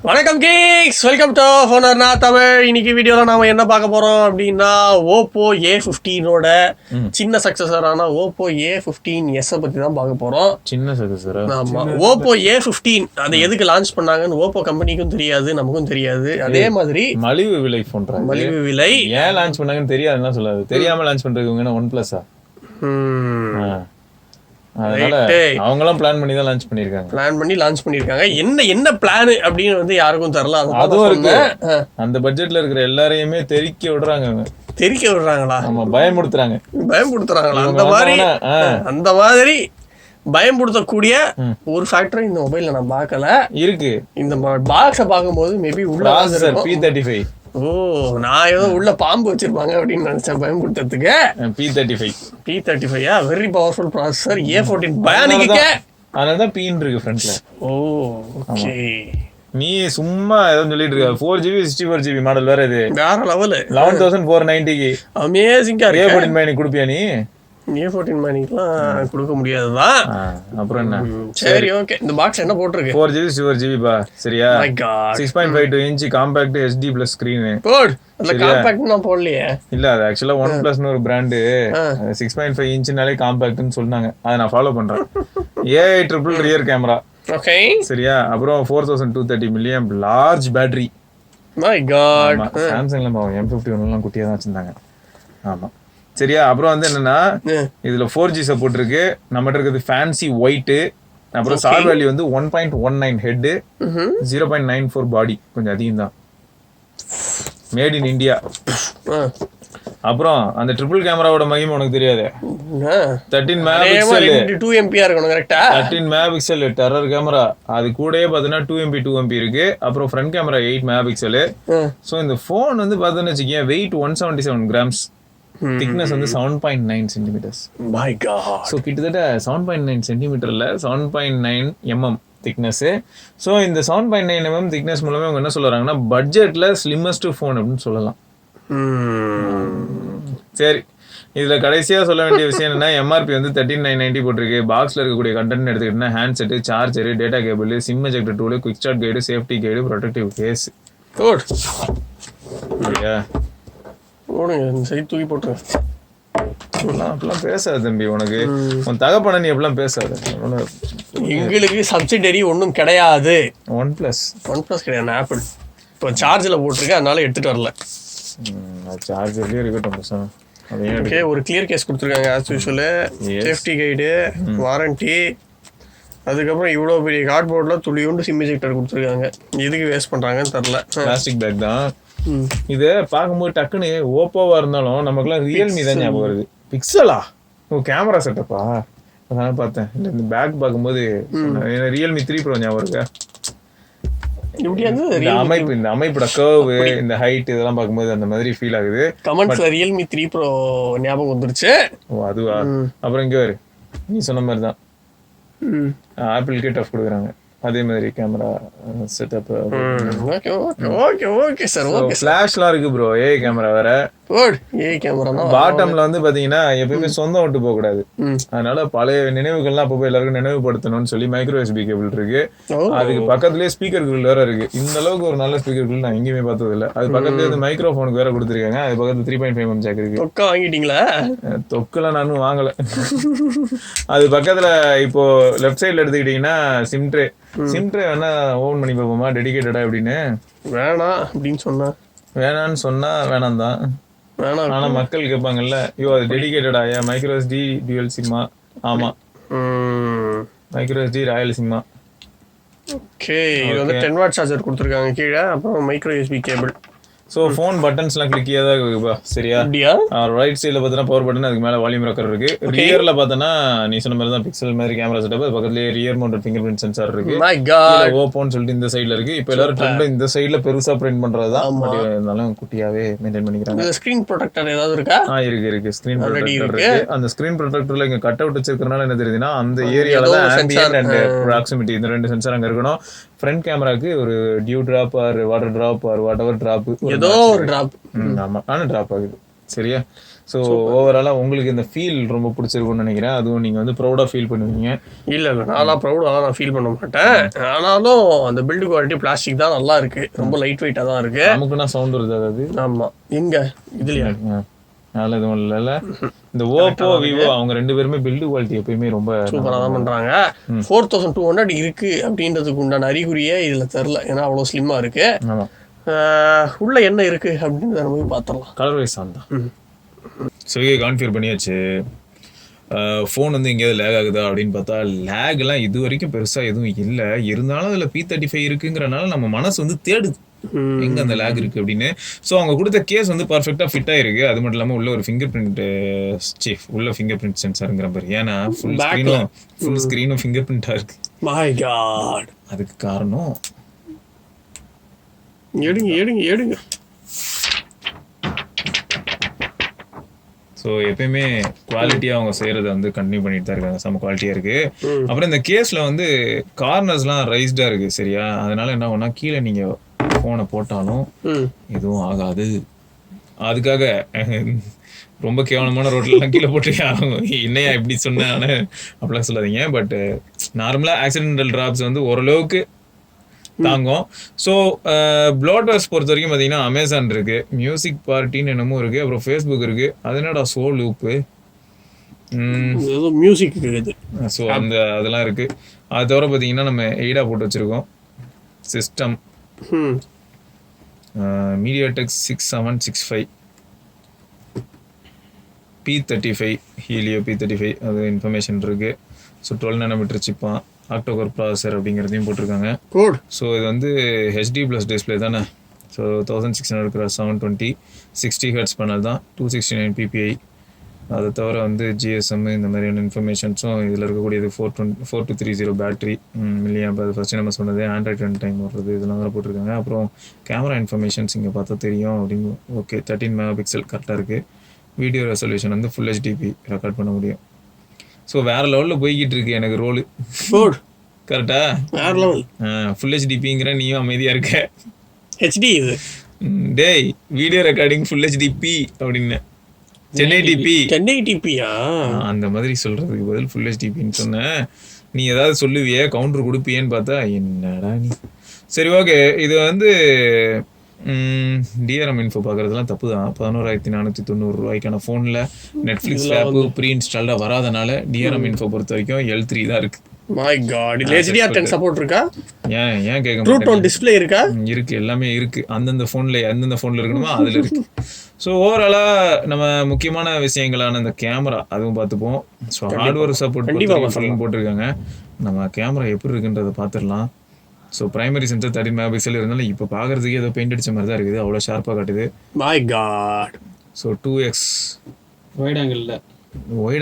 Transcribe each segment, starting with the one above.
வணக்கம் Geeks, welcome to ஃபோனர்னா Tamil. இன்னைக்கு வீடியோல நாம என்ன பார்க்க போறோம் அப்படின்னா ஓப்போ A15ஓட சின்ன சக்சஸரான ஓப்போ A15s பத்தி தான் பார்க்க போறோம். சின்ன சக்சஸரா? ஆமா, ஓப்போ A15 அதை எதுக்கு லான்ச் பண்ணாங்கன்னு ஓப்போ கம்பெனிக்கும் தெரியாது, நமக்கும் தெரியாது. அதே மாதிரி மலிவு விலை போன்ற மலிவு விலை ஏன் லான்ச் பண்ணாங்கன்னு தெரியாதுன்னா சொல்லாது. தெரியாம லான்ச் பண்றதுக்கு ஒன் பிளஸா? அவங்களாம் பிளான் பண்ணி தான் லான்ச் பண்ணிருக்காங்க. என்ன பிளான் அப்படின்னு வந்து யாருக்கும் தெரியல. அதுவும் இருக்கு. அந்த பட்ஜெட்ல இருக்கிற எல்லாரையுமே தெரிக்க விடுறாங்களா? ஆமா, பயமுறுத்துறாங்களா? அந்த மாதிரி பயமுறுத்தக்கூடிய ஒரு ஃபேக்டர் இந்த மொபைல்ல நான் பார்க்கல. இருக்கு. இந்த பாக்ஸை பார்க்கும்போது மேபி உள்ள P35. ஓ, நான் ஏதோ உள்ள பாம்பு வச்சிருப்பாங்க அப்படின்னு நினைச்சேன் பயன்படுத்துறதுக்கு. P35 very powerful processor A14 பயானிக்க. அதனாலதான் பீன் இருக்கு ஃப்ரண்ட்ல. ஓ, ஓகே. நீ சும்மா ஏதோ சொல்லிட்டு இருக்க. 4GB 64GB மாடல் வேற. இது வேற லெவல். 11,490 அமேசிங்கா இருக்கு. A14 மைனி குடுப்பியா நீ? A14 மணிக்கெல்லாம் கொடுக்க முடியாதுதான். அப்புறம் என்ன? சரி, ஓகே. இந்த பாக்ஸ் என்ன போட்டிருக்கு? 4GB 64GB பா. சரியா? 6.52 inch compact HD plus screen. அதுல காம்பாக்ட் நான் போடலையே. இல்ல, அது ஆக்சுவலா OnePlus னு ஒரு பிராண்ட் 6.5 இன்ச்னாலே காம்பாக்ட்னு சொன்னாங்க. அதை நான் ஃபாலோ பண்றேன். AI triple rear camera. Okay, சரியா? அப்புறம் 4230 mAh large battery. My god. சாம்சங்ல பாவம் M51 எல்லாம் குட்டியா தான் வச்சிருந்தாங்க. ஆமா, சரியா? அப்புறம் வந்து என்னன்னா, இதுல 4G சப்போர்ட் இருக்கு. நம்மகிட்ட இருக்கிறது ஃபேன்சி ஒயிட். அப்புறம் சார் வேல்யூ வந்து 1.19 ஹெட், 0.94 பாடி. கொஞ்சம் அதிகம் தான். Made in India. அப்புறம் அந்த ட்ரிபிள் கேமராவோட மகிமை உனக்கு தெரியாது. 13 மெகாபிக்சல் 2MP இருக்கணும். கரெக்ட்டா? 13 மெகாபிக்சல் டெரர் கேமரா. அது கூடயே பாத்தீங்கன்னா 2MP இருக்கு. அப்புறம் ஃப்ரண்ட் கேமரா 8 மெகாபிக்சல். சோ இந்த போன் வந்து பாத்தீங்கன்னா வச்சுக்கேன், வெயிட் 177 கிராம்ஸ், திக்னஸ் வந்து 7.9 சென்டிமீட்டர்ஸ். My god. ஸோ கிட்டத்தட்ட 7.9 சென்டிமீட்டர்ல 7.9 mm திக்னஸ். ஸோ இந்த 7.9 mm திக்னஸ் மூலமே அவங்க என்ன சொல்றாங்கன்னா, பட்ஜெட்ல ஸ்லிம்மஸ்ட் ஃபோன் அப்படின்னு சொல்லலாம். சரி, இதுல கடைசியா சொல்ல வேண்டிய விஷயம் என்னன்னா, எம்ஆர்பி வந்து 13,990 போட்டிருக்கு. பாக்ஸ்ல இருக்கக்கூடிய கண்டென்ட் எடுத்துக்கிட்டா handset, charger, data cable, SIM ejector tool, quick start guide, safety guide, protective case. தூக்கி போட்டு அப்படிலாம் பேசாத தம்பி. உனக்கு உன் தகப்பன நீ எப்படிலாம் பேசாத. எங்களுக்கு சப்சிடரி ஒன்றும் கிடையாது. OnePlus கிடையாது, ஆப்பிள். இப்போ சார்ஜில் போட்டிருக்கேன், அதனால எடுத்துட்டு வரல. சார்ஜர்லேயே இருக்கட்டும். ஓகே, ஒரு கிளியர் கேஸ் கொடுத்துருக்காங்க as usual. Safety guide, warranty, அதுக்கப்புறம் இவ்வளோ பெரிய கார்ட்போர்டில் துளியுண்டு சிம் எஜெக்டர் கொடுத்துருக்காங்க. எதுக்கு வேஸ்ட் பண்ணுறாங்கன்னு தெரில. பிளாஸ்டிக் பேக் தான் இது. பார்க்கும்போது டக்குன்னு ஓப்போவா இருந்தாலும் நமக்குலாம் ரியல்மி தான் ஞாபகம் வருது. பிக்சலா? ஓ, கேமரா செட்டப்பா. அதான் பார்த்தேன். இல்லை, இந்த பேக் பார்க்கும்போது ரியல்மி 3 Pro ஞாபகம் இருக்கா? இந்த அமைப்போட கர்வ், இந்த ஹைட், இதெல்லாம் பார்க்கும்போது அந்த மாதிரி ஃபீல் ஆகுது. கமெண்ட்ஸ்ல ரியல்மி 3 Pro ஞாபகம் வந்துருச்சு. ஓ, அதுவா? அப்புறம் இங்கே வரு, நீ சொன்ன மாதிரி தான் ஆப்பிள்கே டஃப் கொடுக்குறாங்க. அதே மாதிரி கேமரா செட்டப். Okay sir. ஃபிளாஷ்லாம் இருக்கு ப்ரோ. ஏஐ கேமரா வேற. பாட்டம்ல வந்து பாத்தீங்கன்னா எப்பயுமே சொந்தம் விட்டு போக கூடாது. அதனால பழைய நினைவுகள்லாம் அப்போ எல்லாருக்கும் நினைவுபடுத்தணும்னு சொல்லி மைக்ரோ USB கேபிள் இருக்கு. அதுக்கு பக்கத்துலயே ஸ்பீக்கர் கிரில் வேற இருக்கு. இந்த அளவுக்கு ஒரு நல்ல ஸ்பீக்கர் கிரில் நான் எங்கேயுமே பார்த்தது இல்லை. அது பக்கத்துலயே வந்து மைக்ரோஃபோனுக்கு வேற கொடுத்துருக்காங்க. அது பக்கத்துல 3.5 mm ஜாக் இருக்கு. தொக்கா வாங்கிட்டீங்களா? தொக்குலாம் நானும் வாங்கல. அது பக்கத்துல இப்போ லெஃப்ட் சைட்ல எடுத்துக்கிட்டீங்கன்னா சிம் ட்ரே வேணா ஓபன் பண்ணி பார்ப்போமா, டெடிகேட்டடா அப்படின்னு. வேணான்னு சொன்னா வேணாம் தான். ஆனா மக்கள் கேட்பாங்கல்ல, ஐயோ அது டெடிகேட்டடா, மைக்ரோ SD டியூயல் சிம்மா? ஆமா, மைக்ரோ SD ராயல் சிம்மா. ஓகே, இது வந்து 10 வாட் சார்ஜர் கொடுத்துருக்காங்க கீழே. அப்புறம் micro USB cable. So phone பட்டன்ஸ்லாம் கிளிக்கியாக தான் இருக்குப்பா. சரியா? ரைட் சைடில் பார்த்தோன்னா பவர் பட்டன், அதுக்கு மேலே வால்யூம் ராக்கர் இருக்கு. ரியரில் பார்த்தோன்னா நீ சொன்ன மாதிரி தான் பிக்சல் மாதிரி கேமரா செட்டப். அது பக்கத்துலேயே rear mounted finger print sensor இருக்கு. ஓப்போன்னு சொல்லிட்டு இந்த சைடில் இருக்கு. இப்போ எல்லாரும் ட்ரெண்ட் இந்த சைடில் பெருசாக பிரிண்ட் பண்ணுறது தான். இருந்தாலும் குட்டியாகவே மெயின்டைன் பண்ணிக்கிறாங்க. ஸ்க்ரீன் ப்ரொடெக்டர் ஏதாவது இருக்கா? இருக்கு. ஸ்க்ரீன் ப்ரொடெக்டர் இருக்கு. அந்த ஸ்க்ரீன் ப்ரொடெக்டர்ல இங்கே கட் அவுட் வச்சிருக்கிறதுனால என்ன தெரியுதுன்னா, அந்த ஏரியாவில் தான் ஆம்பியன்ட் அண்ட் ப்ராக்சிமிட்டி இந்த 2 சென்சார் அங்கே இருக்கணும். ஃப்ரண்ட் கேமராக்கு ஒரு dew drop or water drop or whatever drop, ஏதோ ஒரு டிராப். ஆமா, ஆனா டிராப் ஆகுது. சரியா? ஸோ ஓவராலாக உங்களுக்கு இந்த ஃபீல் ரொம்ப பிடிச்சிருக்கும்னு நினைக்கிறேன். அதுவும் நீங்கள் வந்து ப்ரௌடாக ஃபீல் பண்ணுவீங்க. இல்லை நான்லாம் ப்ரௌடாக நான் ஃபீல் பண்ண மாட்டேன். ஆனாலும் அந்த பில்டு குவாலிட்டி பிளாஸ்டிக் தான் நல்லா இருக்கு, ரொம்ப லைட் வெயிட்டாக தான் இருக்கு. நமக்குன்னா சவுண்ட் வருது அதாவது. ஆமாம், எங்க இதுலையா அதனால எதுவும் இல்லைல்ல. இந்த ஓப்போ விவோ அவங்க 2 பேருமே பில்டு குவாலிட்டி எப்பயுமே ரொம்ப சூப்பராக தான் பண்ணுறாங்க. 4200 இருக்கு அப்படின்றதுக்கு உண்டான அறிகுறியே இதில் தெரில, ஏன்னா அவ்வளோ ஸ்லிம்மாக இருக்கு. உள்ள என்ன இருக்கு அப்படின்னு நம்ம போய் பார்த்துடலாம். கலர் வைஸ் தான். ஸோ கான்ஃபிகர் பண்ணியாச்சு. ஃபோன் வந்து எங்கேயாவது லேக் ஆகுதா அப்படின்னு பார்த்தா லேக்லாம் இது வரைக்கும் பெருசாக எதுவும் இல்லை. இருந்தாலும் அதில் P35 இருக்குங்கிறனால நம்ம மனசு வந்து தேடுது எங்கே அந்த லேக் இருக்குது அப்படின்னு. ஸோ அவங்க கொடுத்த கேஸ் வந்து பர்ஃபெக்டாக ஃபிட் ஆகிருக்கு. அது மட்டும் இல்லாமல் உள்ள ஒரு ஃபிங்கர் பிரிண்ட் சென்சாருங்கிற மாதிரி. ஏன்னா ஃபுல் ஸ்க்ரீனும் ஃபிங்கர் பிரிண்ட்டாக இருக்குது. மை காட், அதுக்கு காரணம் எடுங்க. ஸோ எப்பயுமே குவாலிட்டியாக அவங்க செய்கிறத வந்து கண்டினியூ பண்ணிட்டு தான் இருக்காங்க. செம்ம குவாலிட்டியாக இருக்குது. அப்புறம் இந்த கேஸில் வந்து கார்னர்ஸ்லாம் ரைஸ்டாக இருக்குது. சரியா? அதனால என்ன ஒன்றா கீழே நீங்கள் ஃபோனை போட்டாலும் எதுவும் ஆகாது. அதுக்காக ரொம்ப கேவலமான ரோட்லலாம் கீழே போட்டு என்னையா இப்படி சொன்னான்னு அப்படிலாம் சொல்லாதீங்க. பட் நார்மலாக ஆக்சிடென்டல் ட்ராப்ஸ் வந்து ஓரளவுக்கு தாங்கும். ஸோ ப்ளோட்வேர்ஸ் பொறுத்த வரைக்கும் பார்த்தீங்கன்னா அமேசான் இருக்கு, மியூசிக் பார்ட்டின்னு என்னமோ இருக்கு, அப்புறம் ஃபேஸ்புக் இருக்கு. அது என்னடா சோ லூப்பு மியூசிக் இருக்குது. ஸோ அதெல்லாம் இருக்கு. அது தவிர பார்த்தீங்கன்னா நம்ம எய்டா போட்டு வச்சிருக்கோம். System MediaTek 6765 P35 helio P35 அது இன்ஃபர்மேஷன் இருக்கு. ஸோ 12 nm சிப்பான், ஆக்டோகோர் ப்ராசஸர் அப்படிங்கிறதையும் போட்டிருக்காங்க. ஸோ இது வந்து HD ப்ளஸ் டிஸ்பிளே தானே. ஸோ 1600x720 60 Hz பேனல் தான், 269 PPI. அதை தவிர வந்து GSM இந்த மாதிரியான இன்ஃபர்மேஷன்ஸும் இதில் இருக்கக்கூடியது. 4230 பேட்டரி மில்லியம். அது ஃபஸ்ட்டு நம்ம சொன்னது ஆண்ட்ராய்ட் ரன் டைம் வர்றது இதெல்லாம் வேறு போட்டிருக்காங்க. அப்புறம் கேமரா இன்ஃபர்மேஷன்ஸ் இங்கே பார்த்தா தெரியும் அப்படின்னு. ஓகே, 13 MP கரெக்டாக இருக்குது. வீடியோ ரெசல்யூஷன் வந்து ஃபுல் HDP ரெக்கார்ட் பண்ண முடியும். ஸோ வேறு லெவலில் போய்கிட்டு இருக்கு எனக்கு ரோலு. கரெக்டா? வேறு லெவல். ஃபுல் HDPங்கிற நீயும் அமைதியாக இருக்க. HD இது. டேய், வீடியோ ரெக்கார்டிங் ஃபுல் HDP அப்படின்னு 1080p அந்த மாதிரி சொல்கிறதுக்கு பதில் ஃபுல் HDPன்னு சொன்னேன். நீ ஏதாவது சொல்லுவியே, கவுண்டர் கொடுப்பியேன்னு பார்த்தா என்னடா நீ. சரி, ஓகே. இது வந்து DRM இன்ஃபோ பார்க்குறதுலாம் தப்பு தான். 11,490 ஃபோனில் நெட்ஃப்ளிக்ஸ் ஆப்பு ப்ரீ இன்ஸ்டால்டாக வராதனால DRM இன்ஃபோ பொறுத்த வரைக்கும் L3 தான் இருக்குது. மை காட், இதுல HDR10 சப்போர்ட் இருக்கா? ஏன் கேட்க ட்ரூ டோன் டிஸ்ப்ளே இருக்கா? இருக்கு, எல்லாமே இருக்கு. எந்தெந்த ஃபோன்ல இருக்கணுமோ அதில் இருக்கு. ஸோ ஓவராலாக நம்ம முக்கியமான விஷயங்களான இந்த கேமரா அதுவும் பார்த்துப்போம். ஸோ ஹார்ட்வேர் சப்போர்ட் போட்டிருக்காங்க. நம்ம கேமரா எப்படி இருக்குன்றதை பார்த்துடலாம். ஸோ பிரைமரி சென்சர் 13 MP இருந்தாலும் இப்போ பார்க்குறதுக்கு ஏதோ பெயிண்ட் அடித்த மாதிரி தான் இருக்குது. அவ்வளோ ஷார்ப்பாக காட்டுது. My god. So 2x wide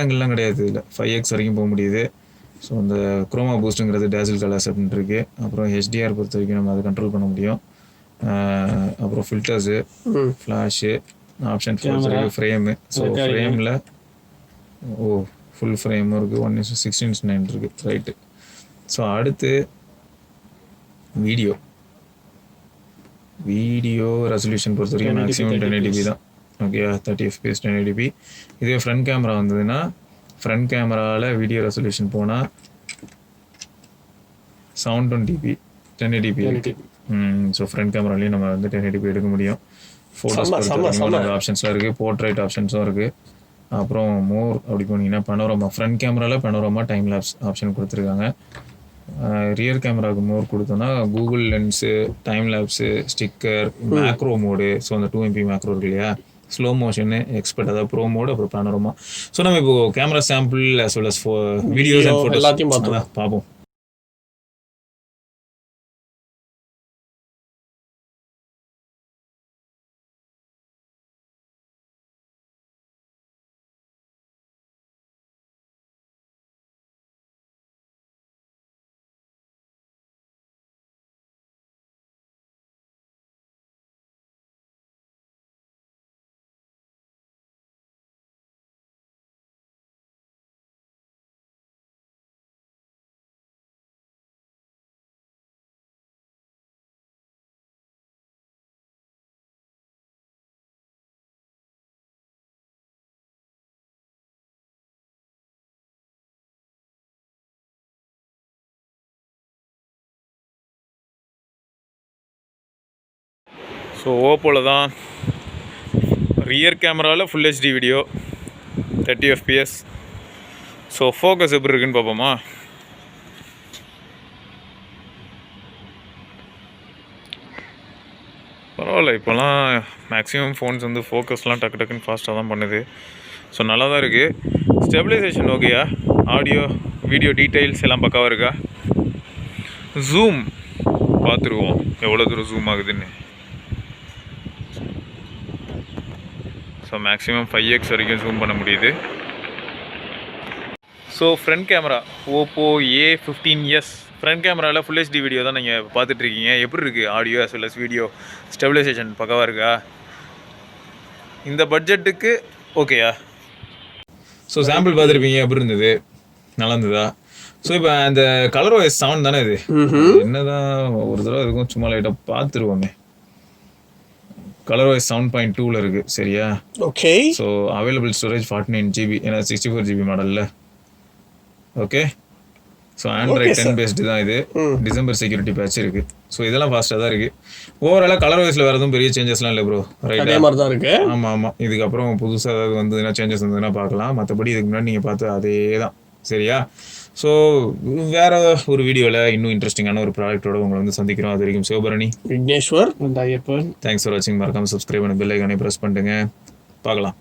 ஆங்கிள்லாம் கிடையாது, இல்லை 5x வரைக்கும் போக முடியுது. ஸோ அந்த குரோமா பூஸ்ட்டுங்கிறது டேசில் கலர்ஸ் அப்படின்னு இருக்குது. அப்புறம் HDR பொறுத்த வரைக்கும் நம்ம அதை கண்ட்ரோல் பண்ண முடியும். அப்புறம் filters, flash, option frame. So ஃப்ரேமில் ஃபுல் ஃப்ரேமும் இருக்குது, 1:16:9 இருக்குது. ரைட்டு. ஸோ அடுத்து வீடியோ ரெசல்யூஷன் பொறுத்த வரைக்கும் மேக்ஸிமம் 1080p தான். Okay, 30 FPS 1080p. இதே ஃப்ரண்ட் கேமரா வந்ததுன்னா ஃப்ரண்ட் கேமராவில் வீடியோ ரெசல்யூஷன் போனால் 720p 1080p இருக்குது. ஸோ ஃப்ரண்ட் கேமராலேயும் நம்ம வந்து 1080p எடுக்க முடியும். ஃபோட்டோஸ் ஆப்ஷன்ஸ்லாம் இருக்குது, போர்ட்ரைட் ஆப்ஷன்ஸும் இருக்குது. அப்புறம் மோர் அப்படி போனீங்கன்னா பனோரமா, ஃப்ரண்ட் கேமராவில் பனோரமா டைம் லேப்ஸ் ஆப்ஷன் கொடுத்துருக்காங்க. ரியர் கேமராவுக்கு மோர் கொடுத்தோன்னா Google lens, time lapse, sticker, macro mode. So அந்த 2 MP மேக்ரோ இருக்கு இல்லையா, ஸ்லோ மோஷனு, எக்ஸ்பர்ட், அதாவது ப்ரோ மோடு, அப்புறம் பேனோரமா. ஸோ நம்ம இப்போ camera sample as well as videos and photos எல்லாத்தையும் பார்ப்போம். ஸோ ஓப்போவில் தான் ரியர் கேமராவில் full HD video 30 fps. So focus எப்படி இருக்குன்னு பார்ப்போமா. பரவாயில்ல, இப்போலாம் மேக்ஸிமம் ஃபோன்ஸ் வந்து ஃபோக்கஸ்லாம் டக்கு டக்குன்னு ஃபாஸ்ட்டாக தான் பண்ணுது. ஸோ நல்லா தான் இருக்குது. ஸ்டெபிலைசேஷன் ஓகேயா, ஆடியோ வீடியோ டீட்டெயில்ஸ் எல்லாம் பக்காவாக இருக்கா. ஜூம் பார்த்துருவோம் எவ்வளோ தூரம் ஜூம் ஆகுதுன்னு. ஸோ மேக்ஸிமம் 5x வரைக்கும் ஜூம் பண்ண முடியுது. So front camera OPPO A15s front கேமராவில் ஃபுல் ஹெச்டி வீடியோ தான் நீங்கள் பார்த்துட்ருக்கீங்க. எப்படி இருக்குது audio as well as video stabilisation பக்காவாக இருக்கா இந்த பட்ஜெட்டுக்கு? ஓகேயா. ஸோ சாம்பிள் பார்த்துருப்பீங்க, எப்படி இருந்தது, நல்லா இருந்ததா? ஸோ இப்போ அந்த கலர் OS 7 தானே இது, என்னதான் ஒரு தடவை இருக்கும் சும்மா லைட்டாக பார்த்துருவோமே. கலர் OS 7.2 இருக்குது சரியா. Okay. So available storage 49 GB, ஏன்னா 64 GB மாடலில். ஓகே. ஸோ ஆண்ட்ராய்ட் 10 பேஸ்டு தான் இது. டிசம்பர் செக்யூரிட்டி பேட்ச் இருக்குது. ஸோ இதெல்லாம் ஃபாஸ்ட்டாக தான் இருக்குது. ஓவராலாக கலர் வைஸில் வேறு எதுவும் பெரிய சேஞ்சஸ்லாம் இல்லை ப்ரோ, ரைட்? அதே மாதிரி தான் இருக்குது. ஆமாம் ஆமாம். இதுக்கப்புறம் புதுசாக ஏதாவது வந்ததுன்னா சேஞ்சஸ் வந்ததுன்னா பார்க்கலாம். மற்றபடி இதுக்கு முன்னாடி நீங்கள் பார்த்து அதே தான் சரியா. ஸோ வேறு ஒரு வீடியோவில் இன்னும் இன்ட்ரெஸ்டிங்கான ஒரு ப்ராடக்ட்டோட உங்களை வந்து சந்திக்கிறோம். அது வரைக்கும் சிவபரணி, விக்னேஸ்வர், ஐயப்பன். தேங்க்ஸ் ஃபார் வாட்சிங். மறக்காமல் சப்ஸ்கிரைப் பண்ணி பெல் ஐக்கானே ப்ரெஸ் பண்ணிட்டுங்க. பார்க்கலாம்.